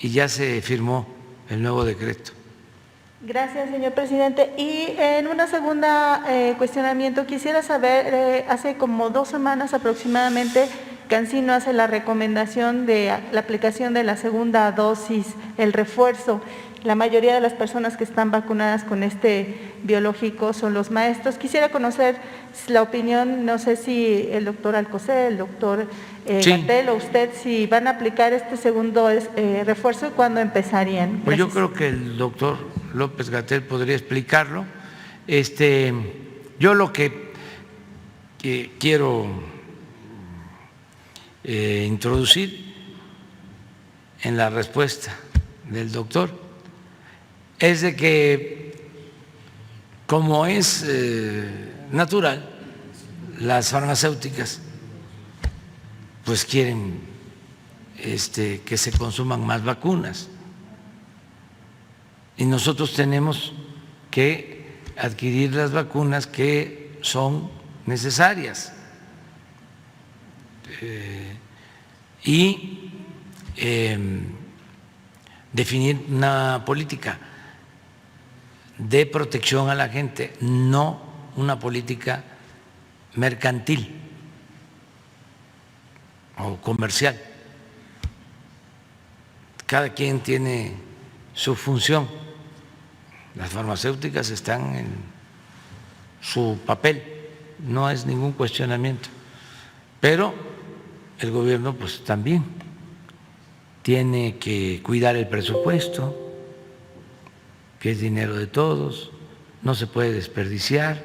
y ya se firmó el nuevo decreto. Gracias, señor presidente. Y en una segunda cuestionamiento, quisiera saber, hace como 2 semanas aproximadamente, Cancino hace la recomendación de la aplicación de la segunda dosis, el refuerzo. La mayoría de las personas que están vacunadas con este biológico son los maestros. Quisiera conocer la opinión, no sé si el doctor Alcocer, el doctor Gatell o usted, si van a aplicar este segundo refuerzo y cuándo empezarían. Pues yo creo que el doctor López-Gatell podría explicarlo. Yo lo que quiero introducir en la respuesta del doctor es de que, como es natural, las farmacéuticas pues quieren que se consuman más vacunas y nosotros tenemos que adquirir las vacunas que son necesarias y definir una política de protección a la gente, no una política mercantil o comercial. Cada quien tiene su función. Las farmacéuticas están en su papel, no es ningún cuestionamiento, pero el gobierno pues también tiene que cuidar el presupuesto, que es dinero de todos, no se puede desperdiciar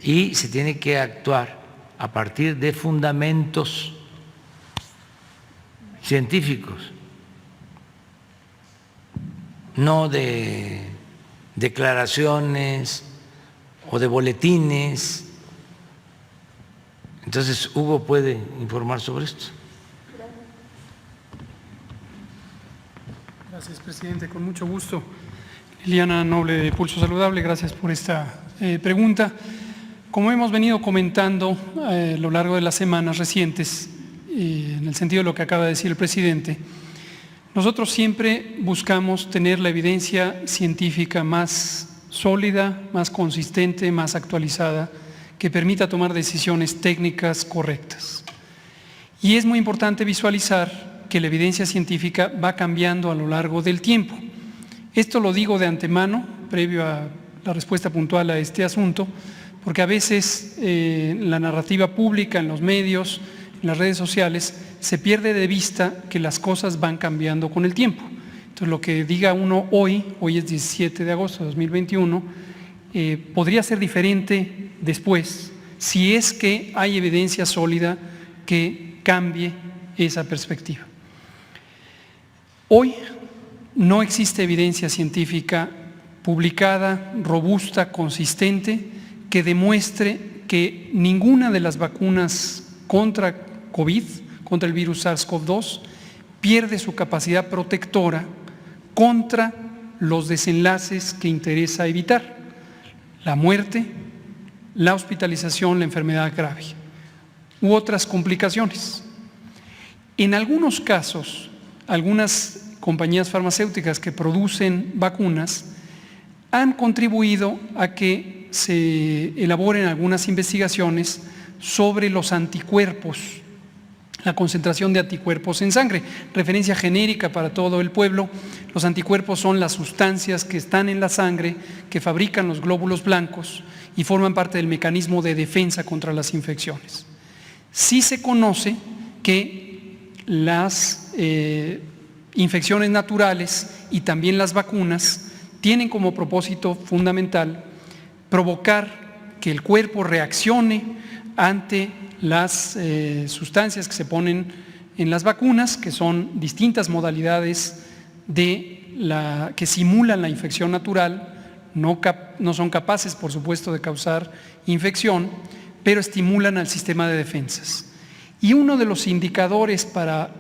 y se tiene que actuar a partir de fundamentos científicos, no de declaraciones o de boletines. Entonces, Hugo puede informar sobre esto. Gracias, presidente. Con mucho gusto. Liliana Noble, de Pulso Saludable, gracias por esta pregunta. Como hemos venido comentando a lo largo de las semanas recientes, en el sentido de lo que acaba de decir el presidente, nosotros siempre buscamos tener la evidencia científica más sólida, más consistente, más actualizada, que permita tomar decisiones técnicas correctas. Y es muy importante visualizar que la evidencia científica va cambiando a lo largo del tiempo. Esto lo digo de antemano, previo a la respuesta puntual a este asunto, porque a veces la narrativa pública, en los medios, en las redes sociales, se pierde de vista que las cosas van cambiando con el tiempo. Entonces, lo que diga uno hoy es 17 de agosto de 2021, podría ser diferente después, si es que hay evidencia sólida que cambie esa perspectiva. Hoy no existe evidencia científica publicada, robusta, consistente, que demuestre que ninguna de las vacunas contra COVID, contra el virus SARS-CoV-2, pierde su capacidad protectora contra los desenlaces que interesa evitar: la muerte, la hospitalización, la enfermedad grave u otras complicaciones. En algunos casos, algunas compañías farmacéuticas que producen vacunas han contribuido a que se elaboren algunas investigaciones sobre los anticuerpos, la concentración de anticuerpos en sangre. Referencia genérica para todo el pueblo: los anticuerpos son las sustancias que están en la sangre, que fabrican los glóbulos blancos y forman parte del mecanismo de defensa contra las infecciones. Sí se conoce que las infecciones naturales y también las vacunas tienen como propósito fundamental provocar que el cuerpo reaccione ante las sustancias que se ponen en las vacunas, que son distintas modalidades que simulan la infección natural. No son capaces, por supuesto, de causar infección, pero estimulan al sistema de defensas. Y uno de los indicadores para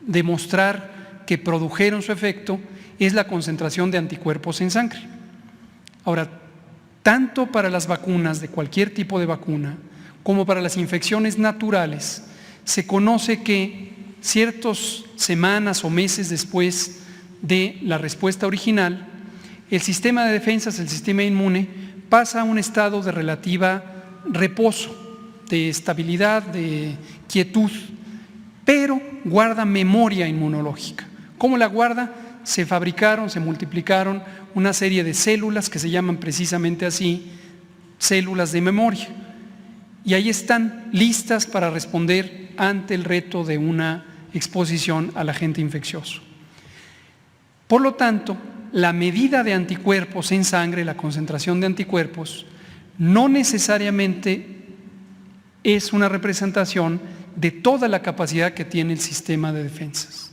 demostrar que produjeron su efecto es la concentración de anticuerpos en sangre. Ahora, tanto para las vacunas, de cualquier tipo de vacuna, como para las infecciones naturales, se conoce que ciertas semanas o meses después de la respuesta original, el sistema de defensas, el sistema inmune, pasa a un estado de relativa reposo, de estabilidad, de quietud, pero guarda memoria inmunológica. ¿Cómo la guarda? Se fabricaron, se multiplicaron una serie de células que se llaman precisamente así, células de memoria. Y ahí están listas para responder ante el reto de una exposición al agente infeccioso. Por lo tanto, la medida de anticuerpos en sangre, la concentración de anticuerpos, no necesariamente es una representación de toda la capacidad que tiene el sistema de defensas.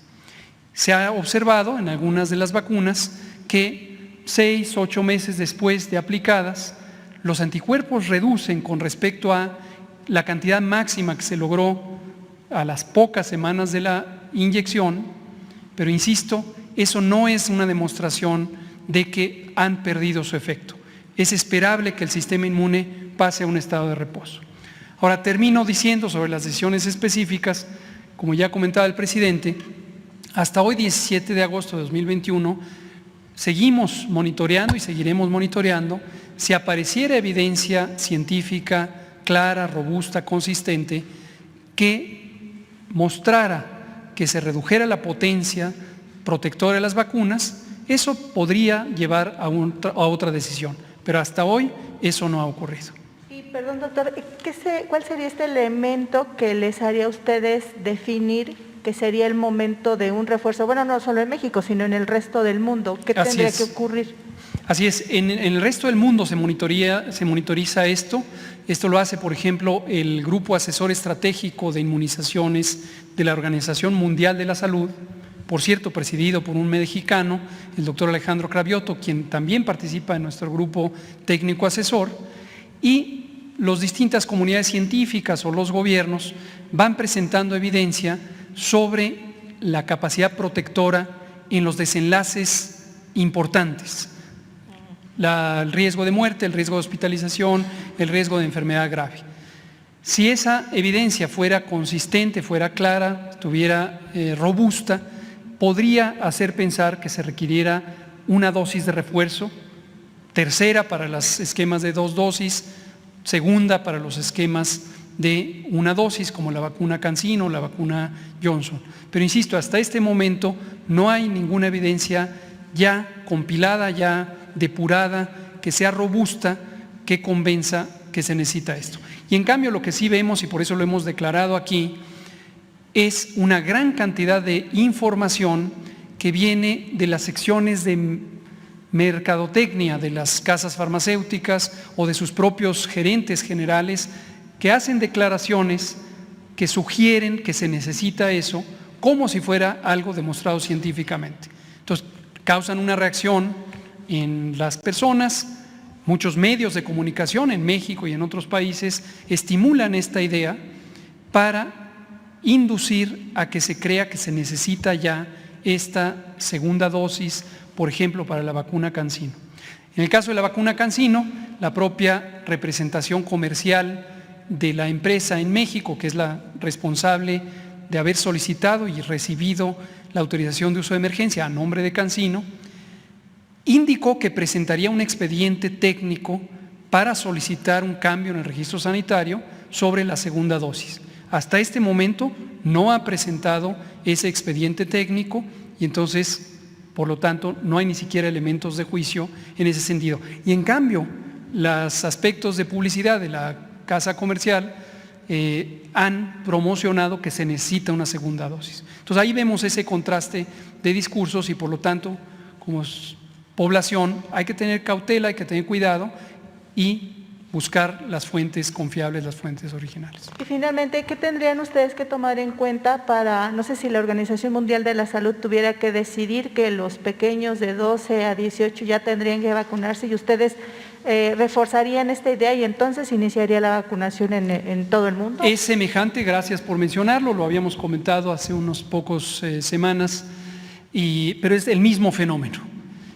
Se ha observado en algunas de las vacunas que 6, 8 meses después de aplicadas, los anticuerpos reducen con respecto a la cantidad máxima que se logró a las pocas semanas de la inyección, pero insisto, eso no es una demostración de que han perdido su efecto. Es esperable que el sistema inmune pase a un estado de reposo. Ahora termino diciendo sobre las decisiones específicas, como ya comentaba el presidente, hasta hoy 17 de agosto de 2021 seguimos monitoreando y seguiremos monitoreando si apareciera evidencia científica clara, robusta, consistente, que mostrara que se redujera la potencia protectora de las vacunas. Eso podría llevar a otra decisión, pero hasta hoy eso no ha ocurrido. Y perdón, doctor, ¿cuál sería este elemento que les haría a ustedes definir que sería el momento de un refuerzo? Bueno, no solo en México, sino en el resto del mundo. ¿Qué tendría que ocurrir? Así es, en el resto del mundo se monitoriza esto. Esto lo hace, por ejemplo, el Grupo Asesor Estratégico de Inmunizaciones de la Organización Mundial de la Salud, por cierto, presidido por un mexicano, el doctor Alejandro Cravioto, quien también participa en nuestro grupo técnico asesor, y las distintas comunidades científicas o los gobiernos van presentando evidencia sobre la capacidad protectora en los desenlaces importantes. El riesgo de muerte, el riesgo de hospitalización, el riesgo de enfermedad grave. Si esa evidencia fuera consistente, fuera clara, estuviera robusta, podría hacer pensar que se requiriera una dosis de refuerzo, tercera para los esquemas de 2 dosis, segunda para los esquemas de 1 dosis, como la vacuna CanSino o la vacuna Johnson. Pero insisto, hasta este momento no hay ninguna evidencia ya compilada, ya depurada, que sea robusta, que convenza que se necesita esto. Y en cambio lo que sí vemos, y por eso lo hemos declarado aquí, es una gran cantidad de información que viene de las secciones de mercadotecnia de las casas farmacéuticas o de sus propios gerentes generales, que hacen declaraciones que sugieren que se necesita eso como si fuera algo demostrado científicamente. Entonces, causan una reacción en las personas. Muchos medios de comunicación en México y en otros países estimulan esta idea para inducir a que se crea que se necesita ya esta segunda dosis, por ejemplo, para la vacuna CanSino. En el caso de la vacuna CanSino, la propia representación comercial de la empresa en México, que es la responsable de haber solicitado y recibido la autorización de uso de emergencia a nombre de CanSino, indicó que presentaría un expediente técnico para solicitar un cambio en el registro sanitario sobre la segunda dosis. Hasta este momento no ha presentado ese expediente técnico y entonces, por lo tanto, no hay ni siquiera elementos de juicio en ese sentido. Y en cambio, los aspectos de publicidad de la casa comercial han promocionado que se necesita una segunda dosis. Entonces ahí vemos ese contraste de discursos y por lo tanto, como población, hay que tener cautela, hay que tener cuidado y buscar las fuentes confiables, las fuentes originales. Y finalmente, ¿qué tendrían ustedes que tomar en cuenta para, no sé si la Organización Mundial de la Salud tuviera que decidir que los pequeños de 12 a 18 ya tendrían que vacunarse y ustedes reforzarían esta idea y entonces iniciaría la vacunación en todo el mundo? Es semejante, gracias por mencionarlo, lo habíamos comentado hace unos pocos semanas, pero es el mismo fenómeno.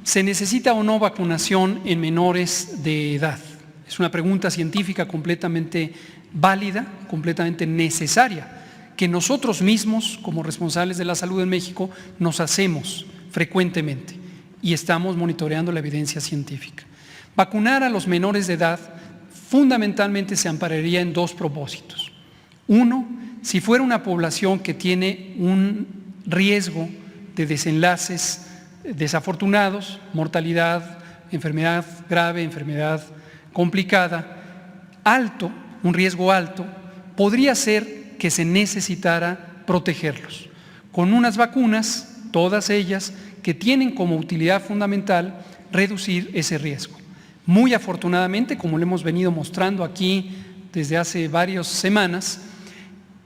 ¿Se necesita o no vacunación en menores de edad? Es una pregunta científica completamente válida, completamente necesaria, que nosotros mismos, como responsables de la salud en México, nos hacemos frecuentemente y estamos monitoreando la evidencia científica. Vacunar a los menores de edad fundamentalmente se ampararía en dos propósitos. Uno, si fuera una población que tiene un riesgo de desenlaces desafortunados, mortalidad, enfermedad grave, enfermedad complicada, alto, un riesgo alto, podría ser que se necesitara protegerlos con unas vacunas, todas ellas, que tienen como utilidad fundamental reducir ese riesgo. Muy afortunadamente, como lo hemos venido mostrando aquí desde hace varias semanas,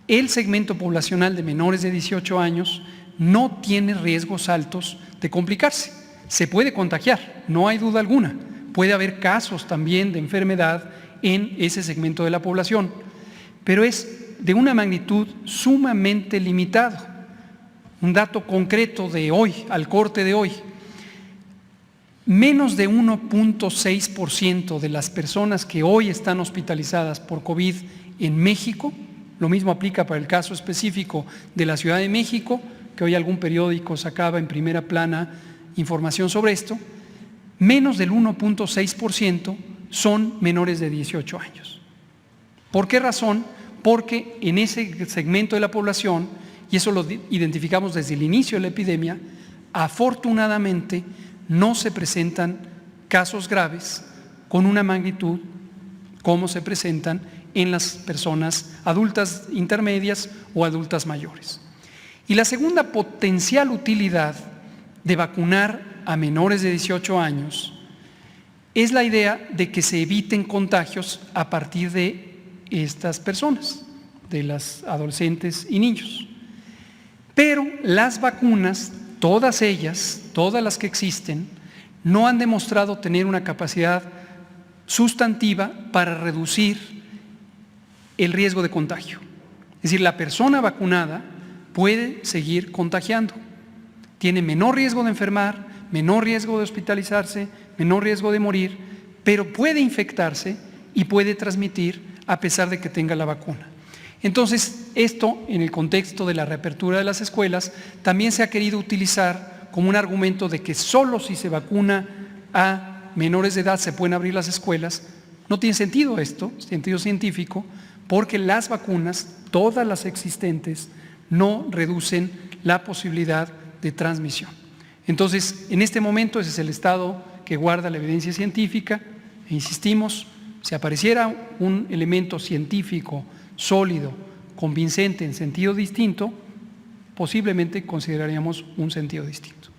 el segmento poblacional de menores de 18 años no tiene riesgos altos de complicarse. Se puede contagiar, no hay duda alguna. Puede haber casos también de enfermedad en ese segmento de la población, pero es de una magnitud sumamente limitado. Un dato concreto de hoy, al corte de hoy: menos de 1.6% de las personas que hoy están hospitalizadas por COVID en México, lo mismo aplica para el caso específico de la Ciudad de México, que hoy algún periódico sacaba en primera plana información sobre esto, menos del 1.6% son menores de 18 años. ¿Por qué razón? Porque en ese segmento de la población, y eso lo identificamos desde el inicio de la epidemia, afortunadamente no se presentan casos graves con una magnitud como se presentan en las personas adultas intermedias o adultas mayores. Y la segunda potencial utilidad de vacunar a menores de 18 años es la idea de que se eviten contagios a partir de estas personas, de las adolescentes y niños. Pero las vacunas, todas ellas, todas las que existen, no han demostrado tener una capacidad sustantiva para reducir el riesgo de contagio. Es decir, la persona vacunada puede seguir contagiando. Tiene menor riesgo de enfermar, menor riesgo de hospitalizarse, menor riesgo de morir, pero puede infectarse y puede transmitir a pesar de que tenga la vacuna. Entonces, esto en el contexto de la reapertura de las escuelas también se ha querido utilizar como un argumento de que solo si se vacuna a menores de edad se pueden abrir las escuelas. No tiene sentido esto, sentido científico, porque las vacunas, todas las existentes, no reducen la posibilidad de transmisión. Entonces, en este momento ese es el estado que guarda la evidencia científica, e insistimos, si apareciera un elemento científico sólido, convincente en sentido distinto, posiblemente consideraríamos un sentido distinto.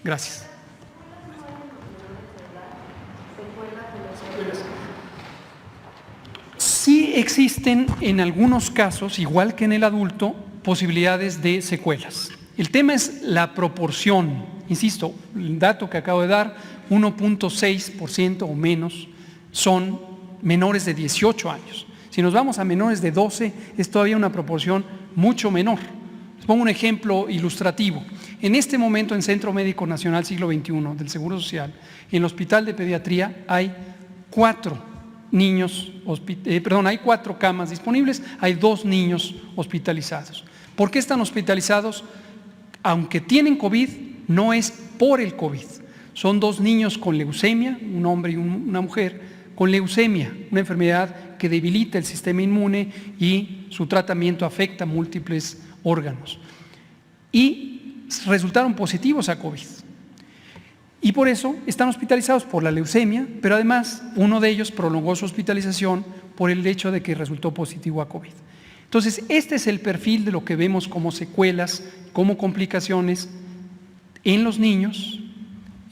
Gracias. Sí existen en algunos casos, igual que en el adulto, posibilidades de secuelas. El tema es la proporción. Insisto, el dato que acabo de dar, 1.6% o menos son menores de 18 años. Si nos vamos a menores de 12, es todavía una proporción mucho menor. Les pongo un ejemplo ilustrativo. En este momento, en Centro Médico Nacional Siglo XXI del Seguro Social, en el Hospital de Pediatría, hay 4 camas disponibles, hay 2 niños hospitalizados. ¿Por qué están hospitalizados? Aunque tienen COVID, no es por el COVID. Son 2 niños con leucemia, un hombre y una mujer, con leucemia, una enfermedad que debilita el sistema inmune y su tratamiento afecta múltiples órganos. Y resultaron positivos a COVID. Y por eso están hospitalizados por la leucemia, pero además uno de ellos prolongó su hospitalización por el hecho de que resultó positivo a COVID. Entonces, este es el perfil de lo que vemos como secuelas, como complicaciones en los niños.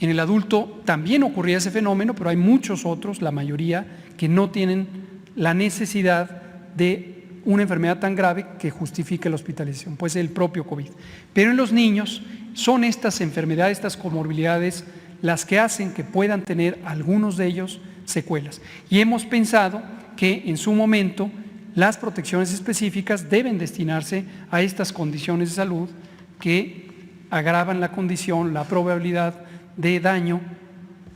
En el adulto también ocurría ese fenómeno, pero hay muchos otros, la mayoría, que no tienen la necesidad de una enfermedad tan grave que justifique la hospitalización, pues el propio COVID. Pero en los niños son estas enfermedades, estas comorbilidades, las que hacen que puedan tener algunos de ellos secuelas. Y hemos pensado que en su momento las protecciones específicas deben destinarse a estas condiciones de salud que agravan la condición, la probabilidad de daño,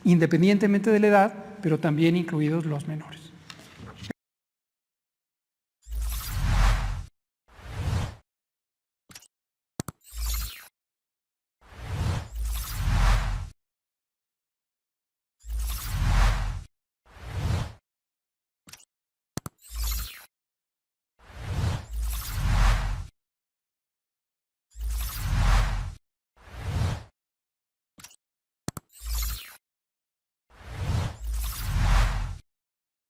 independientemente de la edad, pero también incluidos los menores.